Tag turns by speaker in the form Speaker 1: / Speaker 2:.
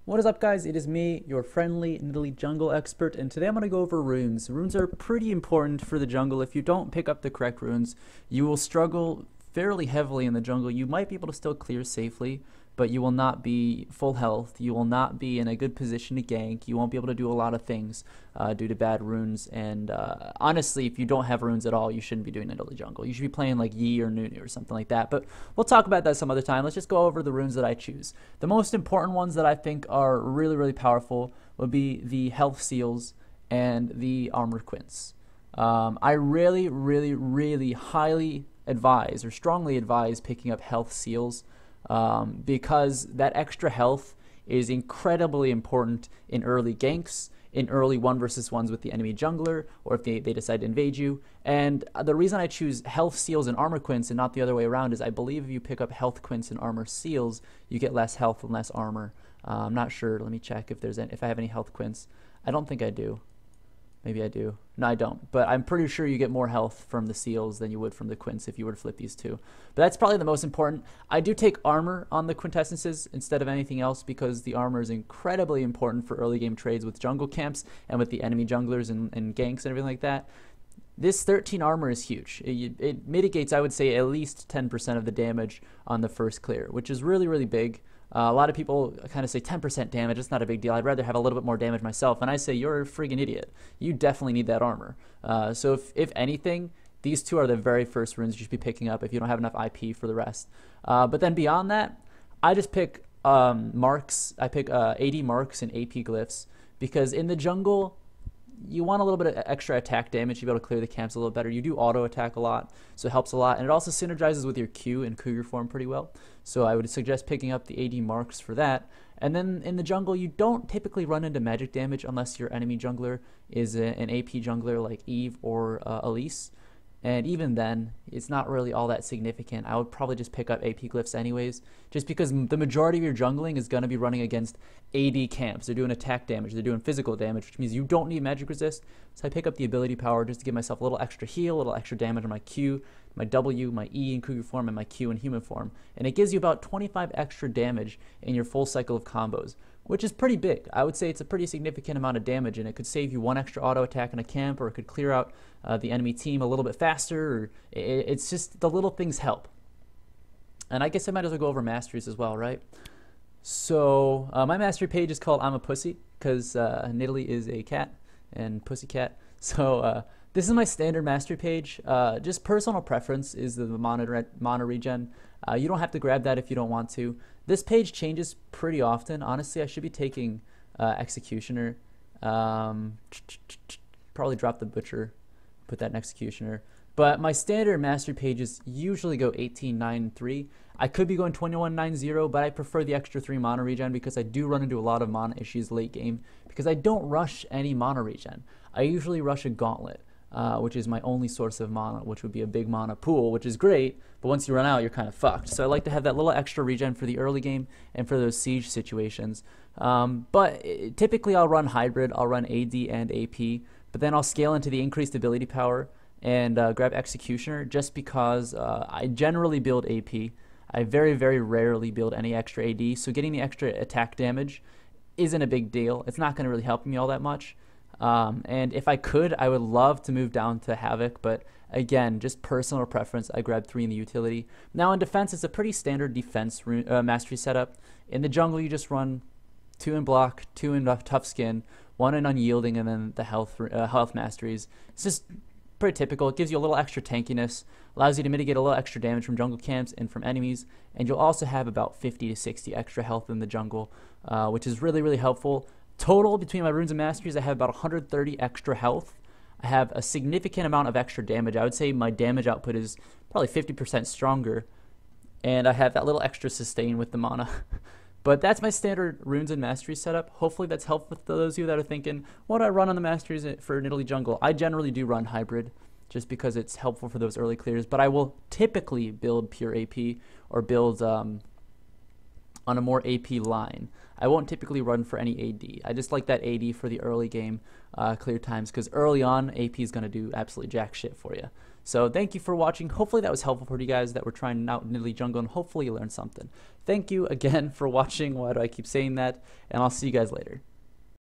Speaker 1: What is up, guys? It is me, your friendly Nidalee Jungle expert, and today I'm going to go over runes. Runes are pretty important for the jungle. If you don't pick up the correct runes, you will struggle fairly heavily in the jungle. You might be able to still clear safely, but you will not be full health. You will not be in a good position to gank. You won't be able to do a lot of things due to bad runes. And honestly, if you don't have runes at all, you shouldn't be doing Nidalee Jungle. You should be playing like Yi or Nunu or something like that. But we'll talk about that some other time. Let's just go over the runes that I choose. The most important ones that I think are really, really powerful would be the health seals and the armor quints. I really, really, really highly advise or strongly advise picking up health seals. Because that extra health is incredibly important in early ganks, in early 1v1s with the enemy jungler, or if they decide to invade you. And the reason I choose health seals and armor quints and not the other way around is I believe if you pick up health quints and armor seals, you get less health and less armor. I'm not sure. Let me check if I have any health quints. I don't think I do. Maybe I do. No, I don't. But I'm pretty sure you get more health from the seals than you would from the quints if you were to flip these two. But that's probably the most important. I do take armor on the quintessences instead of anything else because the armor is incredibly important for early game trades with jungle camps and with the enemy junglers and ganks and everything like that. This 13 armor is huge. It mitigates, I would say, at least 10% of the damage on the first clear, which is really, really big. A lot of people kind of say 10% damage, it's not a big deal. I'd rather have a little bit more damage myself. And I say, you're a friggin' idiot. You definitely need that armor. So if anything, these two are the very first runes you should be picking up if you don't have enough IP for the rest. But then beyond that, I just pick marks. I pick AD marks and AP glyphs because in the jungle, you want a little bit of extra attack damage to be able to clear the camps a little better. You do auto attack a lot, so it helps a lot. And it also synergizes with your Q and Cougar form pretty well. So I would suggest picking up the AD marks for that. And then in the jungle, you don't typically run into magic damage unless your enemy jungler is an AP jungler like Eve or Elise. And even then, it's not really all that significant. I would probably just pick up AP glyphs anyways, just because the majority of your jungling is going to be running against AD camps. They're doing attack damage, they're doing physical damage, which means you don't need magic resist. So I pick up the ability power just to give myself a little extra heal, a little extra damage on my Q, my W, my E in Cougar form, and my Q in human form. And it gives you about 25 extra damage in your full cycle of combos, which is pretty big. I would say it's a pretty significant amount of damage, and it could save you one extra auto attack in a camp, or it could clear out the enemy team a little bit faster. Or it's just the little things help. And I guess I might as well go over masteries as well, right? So my mastery page is called I'm a Pussy because Nidalee is a cat and pussycat. So this is my standard mastery page. Just personal preference is the mana regen. You don't have to grab that if you don't want to. This page changes pretty often. Honestly, I should be taking Executioner. Probably drop the Butcher, put that in Executioner. But my standard mastery pages usually go 18-9-3. I could be going 21-9-0, but I prefer the extra 3 mana regen because I do run into a lot of mana issues late game because I don't rush any mana regen. I usually rush a Gauntlet. Which is my only source of mana, which would be a big mana pool, which is great, but once you run out, you're kind of fucked. So I like to have that little extra regen for the early game and for those siege situations. But typically I'll run hybrid, I'll run AD and AP, but then I'll scale into the increased ability power and grab Executioner just because I generally build AP. I very, very rarely build any extra AD, so getting the extra attack damage isn't a big deal. It's not going to really help me all that much. And if I could, I would love to move down to Havoc, but again, just personal preference, I grabbed 3 in the utility. Now in defense, it's a pretty standard defense mastery setup. In the jungle, you just run 2 in block, 2 in tough skin, 1 in unyielding, and then the health masteries. It's just pretty typical. It gives you a little extra tankiness, allows you to mitigate a little extra damage from jungle camps and from enemies, and you'll also have about 50 to 60 extra health in the jungle, which is really, really helpful. Total, between my runes and masteries, I have about 130 extra health. I have a significant amount of extra damage. I would say my damage output is probably 50% stronger. And I have that little extra sustain with the mana. But that's my standard runes and masteries setup. Hopefully that's helpful to those of you that are thinking, what do I run on the masteries for Nidalee Jungle? I generally do run hybrid, just because it's helpful for those early clears. But I will typically build pure AP or build on a more AP line. I won't typically run for any AD. I just like that AD for the early game clear times because early on AP is going to do absolutely jack shit for you. So thank you for watching. Hopefully that was helpful for you guys that were trying out Nidalee Jungle, and hopefully you learned something. Thank you again for watching. Why do I keep saying that? And I'll see you guys later.